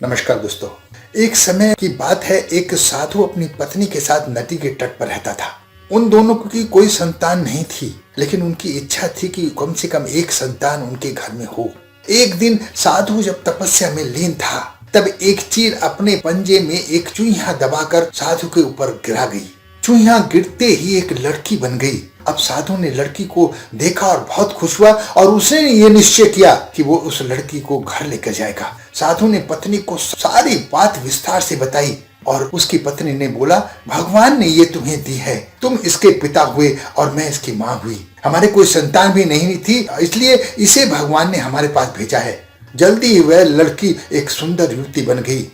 नमस्कार दोस्तों। एक समय की बात है, एक साधु अपनी पत्नी के साथ नदी के तट पर रहता था। उन दोनों की कोई संतान नहीं थी, लेकिन उनकी इच्छा थी कि कम से कम एक संतान उनके घर में हो। एक दिन साधु जब तपस्या में लीन था, तब एक चील अपने पंजे में एक चूहिया दबाकर साधु के ऊपर गिरा गई। चूहिया गिरते ही एक लड़की बन गई। अब साधु ने लड़की को देखा और बहुत खुश हुआ और उसने ये निश्चय किया कि वो उस लड़की को घर लेकर जाएगा। साधु ने पत्नी को सारी बात विस्तार से बताई और उसकी पत्नी ने बोला, भगवान ने ये तुम्हें दी है, तुम इसके पिता हुए और मैं इसकी माँ हुई। हमारे कोई संतान भी नहीं थी, इसलिए इसे भगवान ने हमारे पास भेजा है। जल्दी ही वह लड़की एक सुंदर युवती बन गई।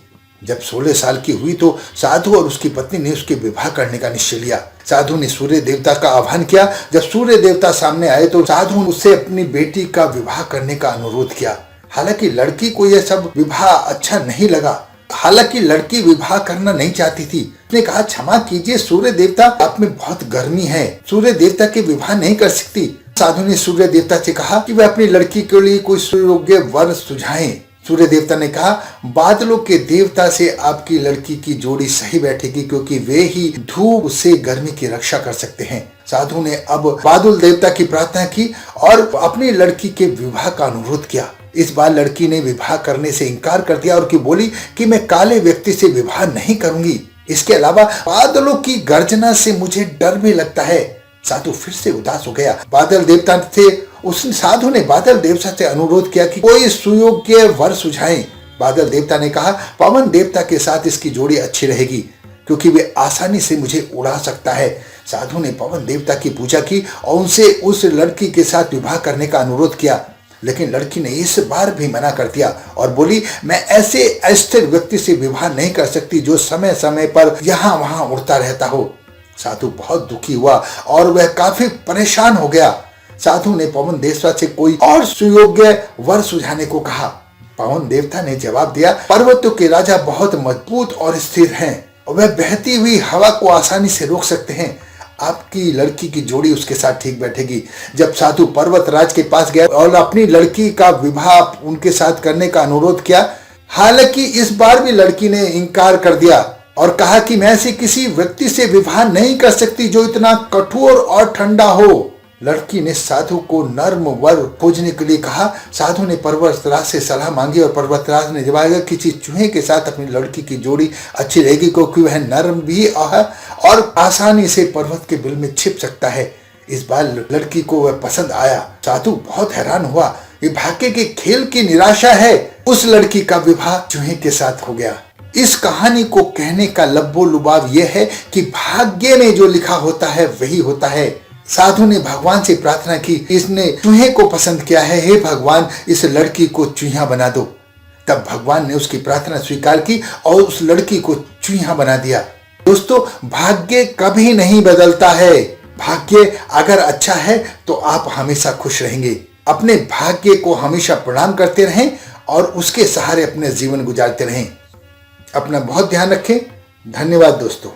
जब 16 साल की हुई तो साधु और उसकी पत्नी ने उसके विवाह करने का निश्चय लिया। साधु ने सूर्य देवता का आह्वान किया। जब सूर्य देवता सामने आए तो साधु ने उससे अपनी बेटी का विवाह करने का अनुरोध किया। हालांकि लड़की को यह सब विवाह अच्छा नहीं लगा। हालांकि लड़की विवाह करना नहीं चाहती थी। उसने कहा, क्षमा कीजिए सूर्य देवता, आप में बहुत गर्मी है, सूर्य देवता के विवाह नहीं कर सकती। साधु ने सूर्य देवता से कहा कि वह अपनी लड़की के लिए कोई सुयोग्य वर सुझाएं। सूर्य देवता ने कहा, बादलों के देवता से आपकी लड़की की जोड़ी सही बैठेगी, क्योंकि वे ही धूप से गर्मी की रक्षा कर सकते हैं। साधु ने अब बादल देवता की प्रार्थना की और अपनी लड़की के विवाह का अनुरोध किया। इस बार लड़की ने विवाह करने से इनकार कर दिया और बोली कि मैं काले व्यक्ति से विवाह नहीं करूंगी। इसके अलावा बादलों की गर्जना से मुझे डर भी लगता है। साधु फिर से उदास हो गया। बादल देवता थे, उस साधु ने बादल देवता से अनुरोध किया कि कोई सुयोग्य वर सुझाएं। बादल देवता ने कहा, पवन देवता के साथ इसकी जोड़ी अच्छी रहेगी, क्योंकि वे आसानी से मुझे उड़ा सकता है। साधु ने पवन देवता की पूजा की और उनसे उस लड़की के साथ विवाह करने का अनुरोध किया, लेकिन लड़की ने इस बार भी मना कर दिया और बोली, मैं ऐसे अस्थिर व्यक्ति से विवाह नहीं कर सकती जो समय समय पर यहाँ वहां उड़ता रहता हो। साधु बहुत दुखी हुआ और वह काफी परेशान हो गया। साधु ने पवन देवता से कोई और सुयोग्य वर सुझाने को कहा। पवन देवता ने जवाब दिया, पर्वतों के राजा बहुत मजबूत और स्थिर हैं और वह बहती हुई हवा को आसानी से रोक सकते हैं। आपकी लड़की की जोड़ी उसके साथ ठीक बैठेगी। जब साधु पर्वत राज के पास गया और अपनी लड़की का विवाह उनके साथ करने का अनुरोध किया, हालांकि इस बार भी लड़की ने इनकार कर दिया और कहा कि मैं ऐसे किसी व्यक्ति से विवाह नहीं कर सकती जो इतना कठोर और ठंडा हो। लड़की ने साधु को नर्म वर खोजने के लिए कहा। साधु ने पर्वतराज से सलाह मांगी और पर्वतराज ने जवाब दिया कि किसी चूहे के साथ अपनी लड़की की जोड़ी अच्छी रहेगी, क्योंकि वह नर्म भी है और आसानी से पर्वत के बिल में छिप सकता है। इस बार लड़की को वह पसंद आया। साधु बहुत हैरान हुआ। ये भाग्य के खेल की निराशा है। उस लड़की का विवाह चूहे के साथ हो गया। इस कहानी को कहने का लब्बो लुबाव यह है कि भाग्य में जो लिखा होता है वही होता है। साधु ने भगवान से प्रार्थना की, इसने चूहे को पसंद किया है, हे भगवान इस लड़की को चूहिया बना दो। तब भगवान ने उसकी प्रार्थना स्वीकार की और उस लड़की को चूहिया बना दिया। दोस्तों, भाग्य कभी नहीं बदलता है। भाग्य अगर अच्छा है तो आप हमेशा खुश रहेंगे। अपने भाग्य को हमेशा प्रणाम करते रहें और उसके सहारे अपने जीवन गुजारते रहें। अपना बहुत ध्यान रखें। धन्यवाद दोस्तों।